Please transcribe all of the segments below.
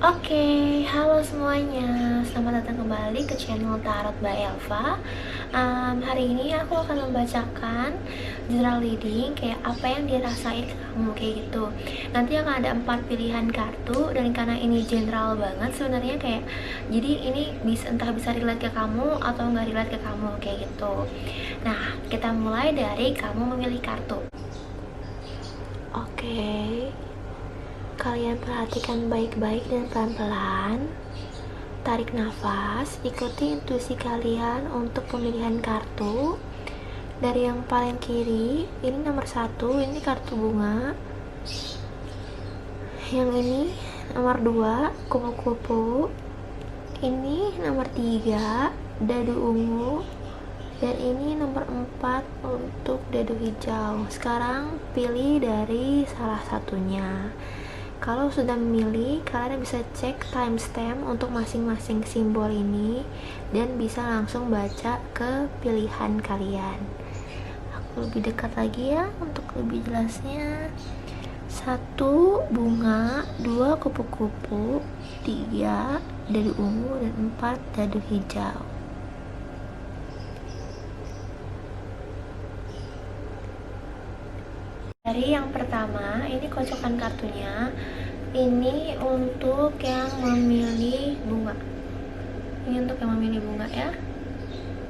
Oke, halo semuanya. Selamat datang kembali ke channel Tarot by Elva. Hari ini aku akan membacakan general reading kayak apa yang dirasain kamu kayak gitu. Nanti akan ada 4 pilihan kartu dan karena ini general banget sebenarnya kayak jadi ini entah bisa relate ke kamu atau nggak relate ke kamu kayak gitu. Nah, kita mulai dari kamu memilih kartu. Oke. Kalian perhatikan baik-baik dan pelan-pelan. Tarik nafas, ikuti intuisi kalian untuk pemilihan kartu. Dari yang paling kiri, ini nomor 1, ini kartu bunga. Yang ini nomor 2, kupu-kupu. Ini nomor 3, dadu ungu. Dan ini nomor 4 untuk dadu hijau. Sekarang pilih dari salah satunya. Kalau sudah memilih, kalian bisa cek timestamp untuk masing-masing simbol ini dan bisa langsung baca ke pilihan kalian. Aku lebih dekat lagi ya untuk lebih jelasnya. 1 bunga, 2 kupu-kupu, 3 dadu ungu, dan 4 dadu hijau. Dari yang pertama, ini kocokan kartunya. Ini untuk yang memilih bunga. Ini untuk yang memilih bunga ya.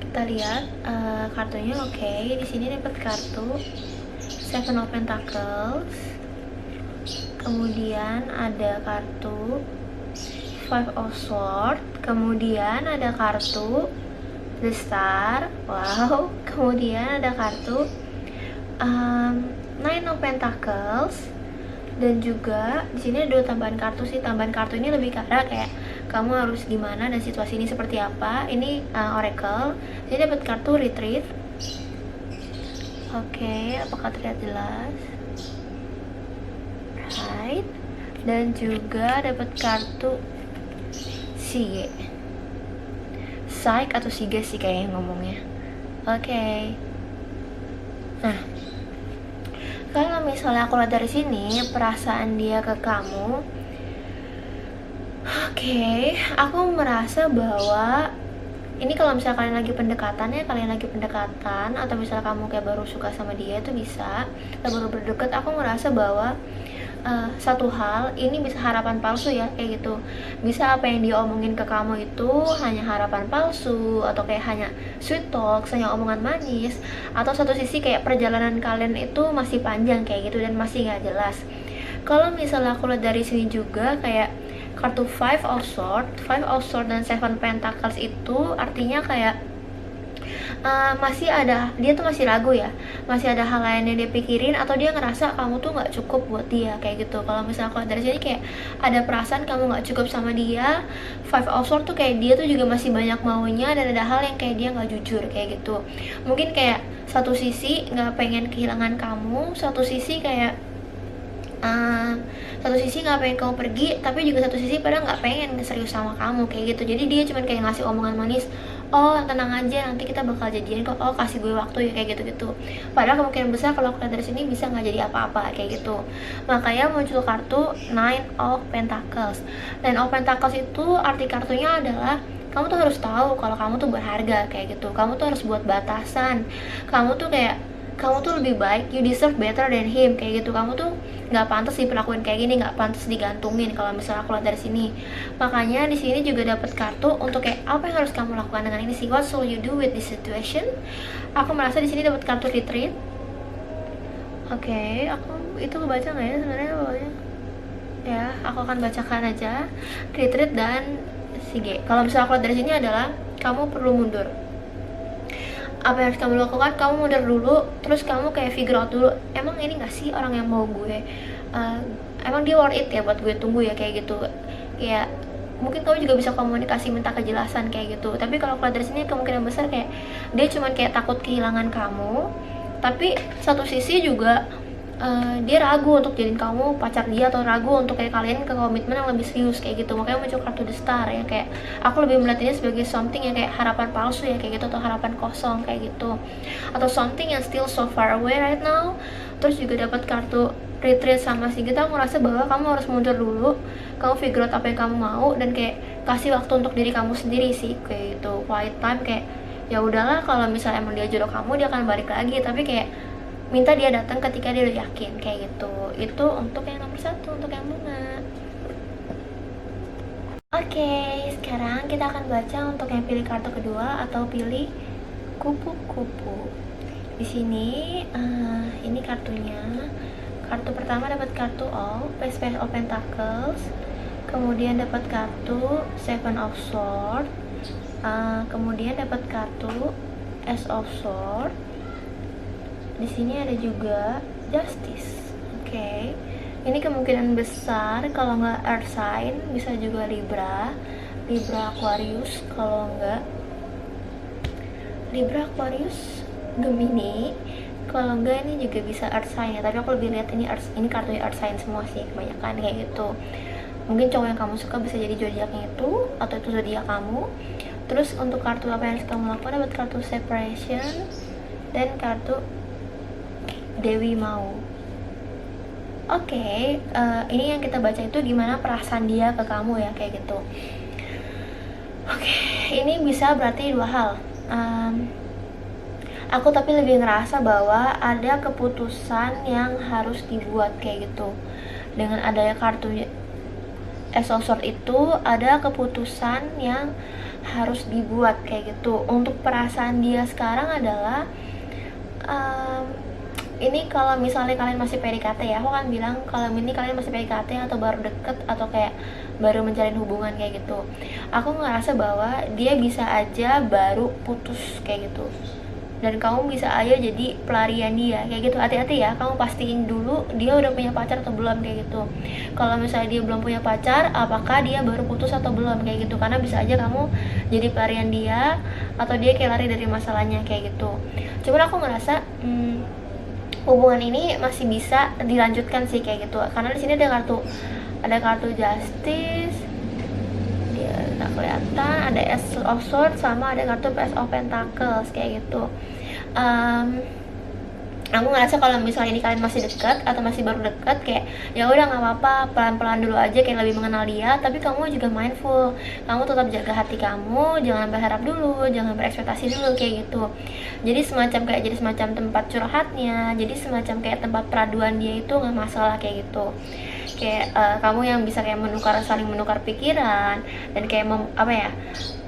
Kita lihat kartunya oke. Di sini dapat kartu Seven of Pentacles. Kemudian ada kartu Five of Swords. Kemudian ada kartu The Star. Wow. Kemudian ada kartu Nine of Pentacles, dan juga di sini ada 2 tambahan kartu sih. Tambahan kartu ini lebih ke arah kayak kamu harus gimana dan situasi ini seperti apa. Ini Oracle. Jadi dapat kartu Retreat. Oke, apakah terlihat jelas? Right. Dan juga dapat kartu Sige. Psych atau Sige sih kayaknya ngomongnya. Oke. Nah, kalau misalnya aku lihat dari sini perasaan dia ke kamu, oke, aku merasa bahwa ini kalau misalnya kalian lagi pendekatan atau misalnya kamu kayak baru suka sama dia itu bisa, atau baru berdekat, aku ngerasa bahwa satu hal ini bisa harapan palsu ya kayak gitu. Bisa apa yang dia omongin ke kamu itu hanya harapan palsu, atau kayak hanya sweet talk, hanya omongan manis, atau satu sisi kayak perjalanan kalian itu masih panjang kayak gitu dan masih gak jelas. Kalau misalnya aku lihat dari sini juga kayak kartu Five of Swords dan Seven Pentacles itu artinya kayak masih ada, dia tuh masih ragu ya, masih ada hal lain yang dia pikirin, atau dia ngerasa kamu tuh nggak cukup buat dia kayak gitu. Kalau misalnya kalau dari sini kayak ada perasaan kamu nggak cukup sama dia. Five of Swords tuh kayak dia tuh juga masih banyak maunya dan ada hal yang kayak dia nggak jujur kayak gitu. Mungkin kayak satu sisi nggak pengen kehilangan kamu, satu sisi kayak satu sisi nggak pengen kamu pergi, tapi juga satu sisi pada nggak pengen serius sama kamu kayak gitu. Jadi dia cuman kayak ngasih omongan manis, oh tenang aja nanti kita bakal jadian kok, oh kasih gue waktu ya kayak gitu-gitu. Padahal kemungkinan besar kalau kalian dari sini bisa nggak jadi apa-apa kayak gitu. Makanya muncul kartu Nine of Pentacles. Nine of Pentacles itu arti kartunya adalah kamu tuh harus tahu kalau kamu tuh berharga kayak gitu. Kamu tuh harus buat batasan. Kamu tuh kayak kamu tuh lebih baik, you deserve better than him kayak gitu. Kamu tuh nggak pantas diperlakuin kayak gini, nggak pantas digantungin kalau misalnya aku lihat dari sini. Makanya di sini juga dapat kartu untuk kayak apa yang harus kamu lakukan dengan ini sih, what should you do with this situation. Aku merasa di sini dapat kartu Retreat. Oke, aku itu kebaca nggak ya sebenarnya bawahnya ya, aku akan bacakan aja Retreat dan Sige. Kalau misalnya aku lihat dari sini adalah kamu perlu mundur. Apa yang harus kamu lakukan, kamu mundur dulu, terus kamu kayak figure out dulu, emang ini gak sih orang yang mau gue, emang dia worth it ya buat gue tunggu ya kayak gitu. Kayak mungkin kamu juga bisa komunikasi minta kejelasan kayak gitu. Tapi kalau keluar dari sini kemungkinan besar kayak dia cuman kayak takut kehilangan kamu, tapi satu sisi juga dia ragu untuk jadiin kamu pacar dia, atau ragu untuk kayak kalian ke komitmen yang lebih serius kayak gitu. Makanya muncul kartu The Star ya, kayak aku lebih melihat ini sebagai something yang kayak harapan palsu ya kayak gitu, atau harapan kosong kayak gitu, atau something yang still so far away right now. Terus juga dapat kartu Retreat sama sih, kita aku ngerasa bahwa kamu harus mundur dulu, kamu figure out apa yang kamu mau, dan kayak kasih waktu untuk diri kamu sendiri sih, kayak gitu, quiet time. Kayak ya udahlah, kalau misalnya emang dia jodoh kamu, dia akan balik lagi, tapi kayak minta dia datang ketika dia udah yakin, kayak gitu. Itu untuk yang nomor 1, untuk yang bunga. Oke, sekarang kita akan baca untuk yang pilih kartu kedua atau pilih kupu-kupu. Di sini ini kartunya. Kartu pertama dapat kartu All, Page of Pentacles. Kemudian dapat kartu Seven of Swords. Kemudian dapat kartu Ace of Swords. Di sini ada juga Justice. Oke. Ini kemungkinan besar kalau nggak Earth sign, bisa juga Libra Aquarius. Kalau nggak Libra, Aquarius, Gemini. Kalau nggak ini juga bisa Earth sign ya. Tapi aku lebih lihat ini kartunya Earth sign semua sih, kebanyakan kayak gitu. Mungkin cowok yang kamu suka bisa jadi zodiaknya itu, atau itu zodiak kamu. Terus untuk kartu apa yang harus kamu lakukan, dapat kartu Separation dan kartu Dewi Mau. Oke, ini yang kita baca itu gimana perasaan dia ke kamu ya, kayak gitu. Oke, ini bisa berarti dua hal. Aku tapi lebih ngerasa bahwa ada keputusan yang harus dibuat, kayak gitu. Dengan adanya kartu Ace of Swords itu, ada keputusan yang harus dibuat, kayak gitu. Untuk perasaan dia sekarang adalah ini kalau misalnya kalian masih PDKT ya, aku kan bilang kalau ini kalian masih PDKT atau baru deket atau kayak baru menjalin hubungan kayak gitu, aku ngerasa bahwa dia bisa aja baru putus kayak gitu, dan kamu bisa aja jadi pelarian dia kayak gitu. Hati-hati ya, kamu pastiin dulu dia udah punya pacar atau belum, kayak gitu. Kalau misalnya dia belum punya pacar, apakah dia baru putus atau belum, kayak gitu, karena bisa aja kamu jadi pelarian dia atau dia kayak lari dari masalahnya, kayak gitu. Cuman aku ngerasa hubungan ini masih bisa dilanjutkan sih, kayak gitu, karena di sini ada kartu Justice, dia nggak kelihatan, ada Ace of Swords, sama ada kartu Page of Pentacles, kayak gitu. Aku ngerasa kalau misalnya ini kalian masih dekat atau masih baru dekat, kayak ya udah nggak apa-apa, pelan-pelan dulu aja, kayak lebih mengenal dia. Tapi kamu juga mindful, kamu tetap jaga hati kamu, jangan berharap dulu, jangan berekspektasi dulu, kayak gitu. Jadi semacam tempat curhatnya, jadi semacam kayak tempat peraduan dia, itu nggak masalah, kayak gitu. Kayak kamu yang bisa kayak saling menukar pikiran, dan kayak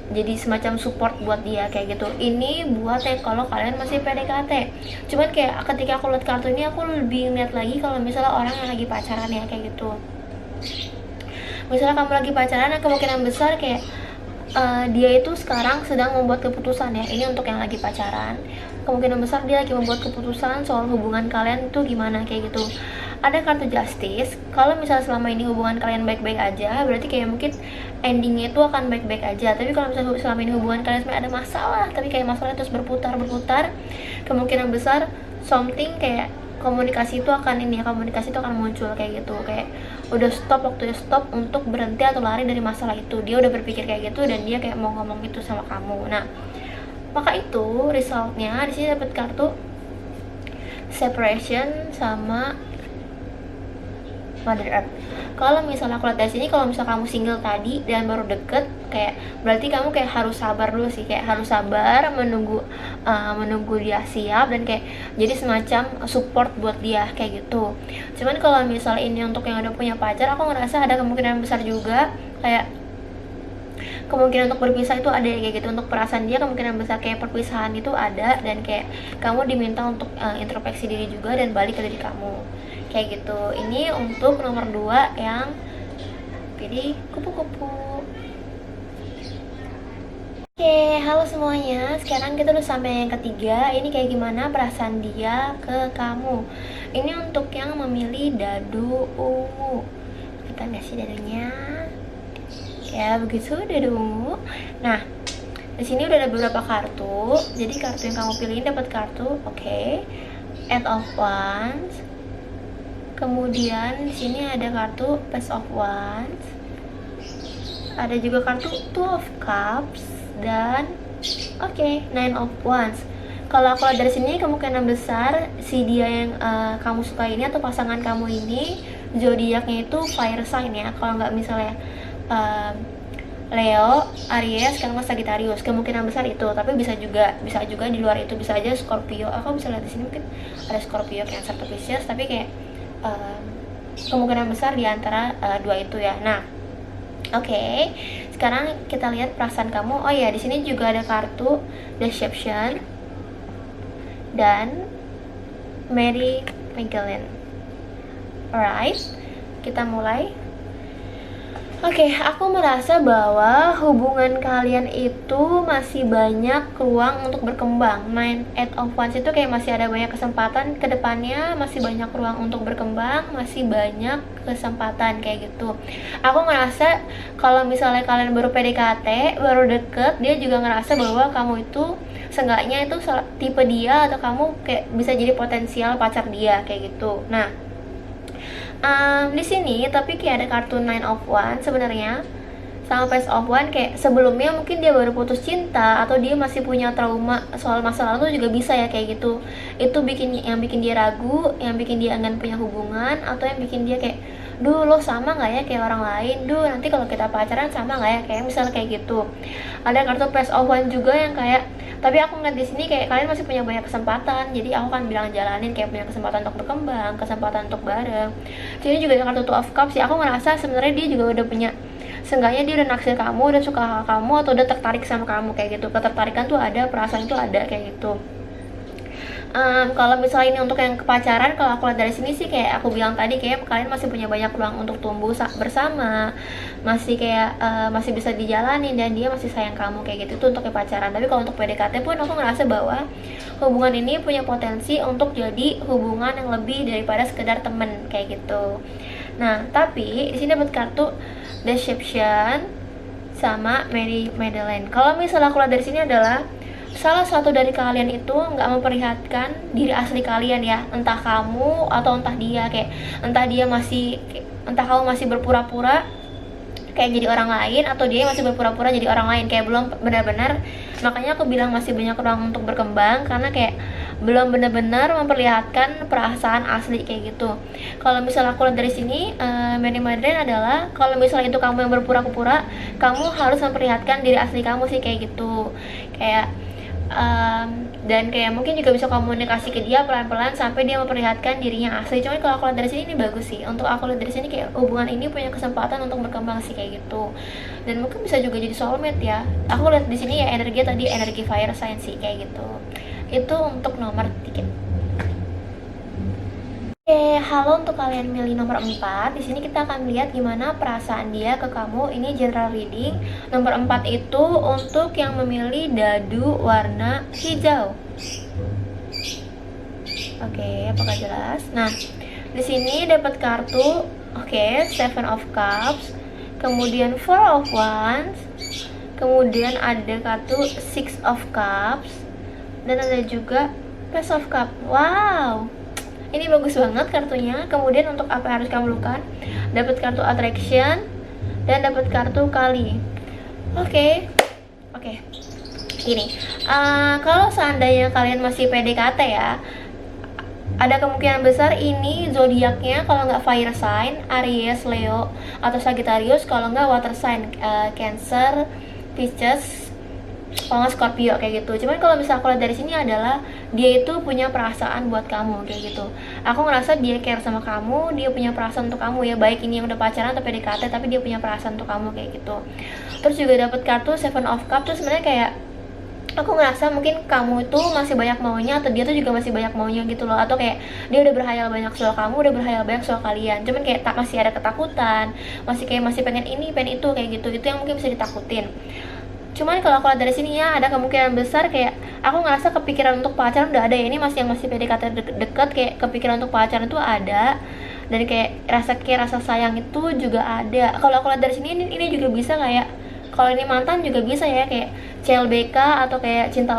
jadi semacam support buat dia, kayak gitu. Ini buat yang kalau kalian masih PDKT. Cuman kayak ketika aku lihat kartu ini, aku lebih lihat lagi kalau misalnya orang yang lagi pacaran ya, kayak gitu. Misalnya kamu lagi pacaran, kemungkinan besar kayak dia itu sekarang sedang membuat keputusan ya. Ini untuk yang lagi pacaran, kemungkinan besar dia lagi membuat keputusan soal hubungan kalian itu gimana, kayak gitu. Ada kartu Justice. Kalau misalnya selama ini hubungan kalian baik-baik aja, berarti kayak mungkin endingnya itu akan baik-baik aja. Tapi kalau misalnya selama ini hubungan kalian sebenarnya ada masalah, tapi kayak masalahnya terus berputar, kemungkinan besar something kayak komunikasi itu akan muncul, kayak gitu. Kayak udah waktunya stop untuk berhenti atau lari dari masalah itu. Dia udah berpikir kayak gitu, dan dia kayak mau ngomong itu sama kamu. Nah, maka itu resultnya di sini dapat kartu Separation sama Mother Earth. Kalau misalnya aku lihat dari sini, kalau misalnya kamu single tadi dan baru deket, kayak berarti kamu kayak harus sabar dulu sih, kayak harus sabar menunggu dia siap, dan kayak jadi semacam support buat dia, kayak gitu. Cuman kalau misalnya ini untuk yang udah punya pacar, aku ngerasa ada kemungkinan besar juga kayak kemungkinan untuk berpisah itu ada, kayak gitu. Untuk perasaan dia kemungkinan besar kayak perpisahan itu ada, dan kayak kamu diminta untuk introspeksi diri juga dan balik ke diri kamu, kayak gitu. Ini untuk nomor 2 yang pilih kupu-kupu. Oke, halo semuanya. Sekarang kita udah sampai yang ketiga. Ini kayak gimana perasaan dia ke kamu. Ini untuk yang memilih dadu ungu. Kita nggak sih dadunya? Ya begitu, dadu ungu. Nah, di sini udah ada beberapa kartu. Jadi kartu yang kamu pilih dapat kartu, Eight of Wands. Kemudian di sini ada kartu Page of Wands. Ada juga kartu Two of Cups dan Nine of Wands. Kalau aku lihat dari sini, kemungkinan besar si dia yang kamu suka ini atau pasangan kamu ini zodiaknya itu fire sign ya. Kalau nggak misalnya Leo, Aries, kalau nggak Sagittarius, kemungkinan besar itu. Tapi bisa juga di luar itu, bisa aja Scorpio. Aku bisa lihat di sini mungkin ada Scorpio, Cancer, Pisces, tapi kayak kemungkinan besar di antara dua itu ya. Nah, oke. Sekarang kita lihat perasaan kamu. Oh ya, di sini juga ada kartu Deception dan Mary Magdalene. Alright, kita mulai. Oke, aku merasa bahwa hubungan kalian itu masih banyak ruang untuk berkembang. Nine Eight of Wands itu kayak masih ada banyak kesempatan ke depannya, masih banyak ruang untuk berkembang, masih banyak kesempatan kayak gitu. Aku ngerasa kalau misalnya kalian baru PDKT, baru deket, dia juga ngerasa bahwa kamu itu seenggaknya itu tipe dia, atau kamu kayak bisa jadi potensial pacar dia kayak gitu. Nah, di sini tapi kayak ada kartu Nine of Wands sebenarnya sama Page of Wands, kayak sebelumnya mungkin dia baru putus cinta atau dia masih punya trauma soal masa lalu juga bisa ya kayak gitu. Itu bikin dia ragu, yang bikin dia enggan punya hubungan, atau yang bikin dia kayak, duh lo sama nggak ya kayak orang lain, duh nanti kalau kita pacaran sama nggak ya, kayak misalnya kayak gitu. Ada kartu Page of Wands juga yang kayak, tapi aku ngeliat di sini kayak kalian masih punya banyak kesempatan, jadi aku kan bilang jalanin, kayak punya kesempatan untuk berkembang, kesempatan untuk bareng. Jadi juga ada kartu Two of Cups sih. Aku ngerasa sebenarnya dia juga udah punya, seenggaknya dia udah naksir kamu, udah suka kamu, atau udah tertarik sama kamu kayak gitu. Ketertarikan tuh ada, perasaan itu ada kayak gitu. Kalau misalnya ini untuk yang kepacaran, kalau aku lihat dari sini sih kayak aku bilang tadi, kayak kalian masih punya banyak ruang untuk tumbuh bersama, masih kayak masih bisa dijalani, dan dia masih sayang kamu kayak gitu. Itu untuk kepacaran. Tapi kalau untuk PDKT pun aku ngerasa bahwa hubungan ini punya potensi untuk jadi hubungan yang lebih daripada sekedar temen kayak gitu. Nah, tapi di sini dapat kartu Deception sama Mary Magdalene. Kalau misalnya aku lihat dari sini adalah salah satu dari kalian itu nggak memperlihatkan diri asli kalian ya, entah kamu atau entah dia, kayak entah kamu masih berpura-pura kayak jadi orang lain, atau dia masih berpura-pura jadi orang lain, kayak belum benar-benar. Makanya aku bilang masih banyak ruang untuk berkembang, karena kayak belum benar-benar memperlihatkan perasaan asli kayak gitu. Kalau misalnya aku lihat dari sini, Mary Magdalene adalah kalau misalnya itu kamu yang berpura-pura, kamu harus memperlihatkan diri asli kamu sih kayak gitu. Kayak dan kayak mungkin juga bisa komunikasi ke dia pelan-pelan sampai dia memperlihatkan dirinya asli. Cuman kalau aku lihat dari sini ini bagus sih. Untuk aku lihat dari sini kayak hubungan ini punya kesempatan untuk berkembang sih kayak gitu. Dan mungkin bisa juga jadi soulmate ya. Aku lihat di sini ya energi tadi, energi fire sign sih kayak gitu. Itu untuk nomor 3. Oke, halo untuk kalian milih nomor 4. Di sini kita akan lihat gimana perasaan dia ke kamu. Ini general reading. Nomor 4 itu untuk yang memilih dadu warna hijau. Oke, apakah jelas? Nah, di sini dapat kartu Seven of Cups, kemudian Four of Wands, kemudian ada kartu Six of Cups, dan ada juga Page of Cups. Wow, ini bagus banget kartunya. Kemudian untuk apa yang harus kamu lakukan, dapat kartu attraction dan dapat kartu kali. Oke. Gini, kalau seandainya kalian masih PDKT ya, ada kemungkinan besar ini zodiaknya kalau nggak fire sign Aries, Leo, atau Sagittarius. Kalau nggak water sign Cancer, Pisces, kalau nggak Scorpio kayak gitu. Cuman kalau misalnya aku lihat dari sini adalah dia itu punya perasaan buat kamu kayak gitu. Aku ngerasa dia care sama kamu, dia punya perasaan untuk kamu ya, baik ini yang udah pacaran atau PDKT, tapi dia punya perasaan untuk kamu kayak gitu. Terus juga dapat kartu Seven of Cups tuh sebenarnya kayak aku ngerasa mungkin kamu itu masih banyak maunya, atau dia tuh juga masih banyak maunya gitu loh, atau kayak dia udah berhayal banyak soal kamu, udah berhayal banyak soal kalian, cuman kayak masih ada ketakutan, masih pengen ini pengen itu kayak gitu. Itu yang mungkin bisa ditakutin. Cuman kalau aku lihat dari sini ya, ada kemungkinan besar kayak aku ngerasa kepikiran untuk pacaran udah ada ya. Ini masih PDKT deket, kayak kepikiran untuk pacaran itu ada, dan kayak rasa sayang itu juga ada. Kalau aku lihat dari sini ini juga bisa kayak, kalau ini mantan juga bisa ya, kayak CLBK atau kayak cinta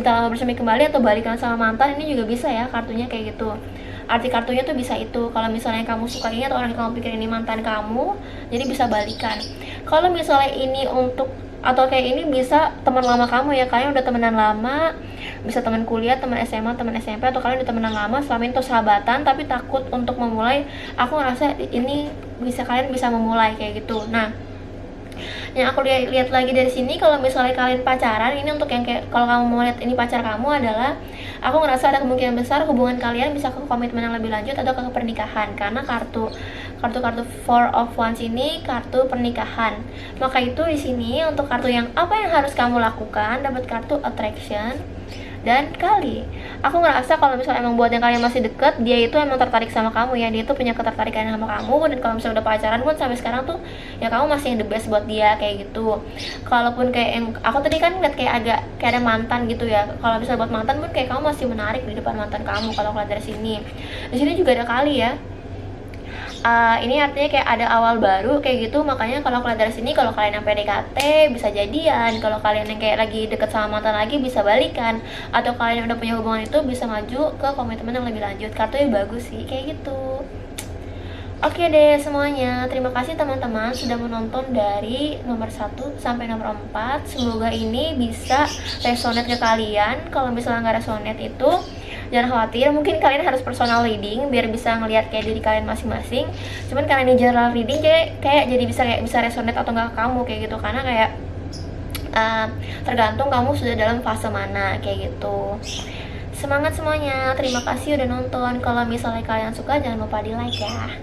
lama bersemi kembali, atau balikan sama mantan. Ini juga bisa ya kartunya kayak gitu. Arti kartunya tuh bisa itu, kalau misalnya kamu suka ini atau orang yang kamu pikir ini mantan kamu, jadi bisa balikan. Kalau misalnya ini untuk Atau kayak ini bisa teman lama kamu ya, kalian udah temenan lama, bisa teman kuliah, teman SMA, teman SMP, atau kalian udah temenan lama selama ini tuh sahabatan tapi takut untuk memulai. Aku ngerasa ini bisa, kalian bisa memulai kayak gitu. Nah, yang aku lihat lagi dari sini, kalau misalnya kalian pacaran, ini untuk yang kayak kalau kamu mau lihat ini pacar kamu adalah, aku ngerasa ada kemungkinan besar hubungan kalian bisa ke komitmen yang lebih lanjut atau ke pernikahan, karena kartu Four of Wands ini kartu pernikahan. Maka itu di sini untuk kartu yang apa yang harus kamu lakukan, dapat kartu attraction dan kali. Aku ngerasa kalau misalnya emang buat yang kalian masih deket, dia itu emang tertarik sama kamu ya, dia itu punya ketertarikan sama kamu. Dan kalau misalnya udah pacaran pun sampai sekarang tuh ya kamu masih yang the best buat dia kayak gitu. Kalaupun kayak yang aku tadi kan ngeliat kayak agak kayak ada mantan gitu ya, kalau misalnya buat mantan pun kayak kamu masih menarik di depan mantan kamu kalau kalian dari sini. Di sini juga ada kali ya. Ini artinya kayak ada awal baru kayak gitu. Makanya kalau kalian dari sini, kalau kalian yang PDKT bisa jadian, kalau kalian yang kayak lagi deket sama mantan lagi bisa balikan, atau kalian yang udah punya hubungan itu bisa maju ke komitmen yang lebih lanjut. Kartunya bagus sih kayak gitu. Oke deh semuanya, terima kasih teman-teman sudah menonton dari nomor 1 sampai nomor 4. Semoga ini bisa resonate ke kalian. Kalau misalnya nggak resonate itu jangan khawatir, mungkin kalian harus personal reading biar bisa ngelihat kayak diri kalian masing-masing. Cuman karena ini general reading, kayak jadi bisa resonate atau nggak ke kamu kayak gitu, karena kayak tergantung kamu sudah dalam fase mana kayak gitu. Semangat semuanya, terima kasih udah nonton. Kalau misalnya kalian suka jangan lupa di like ya.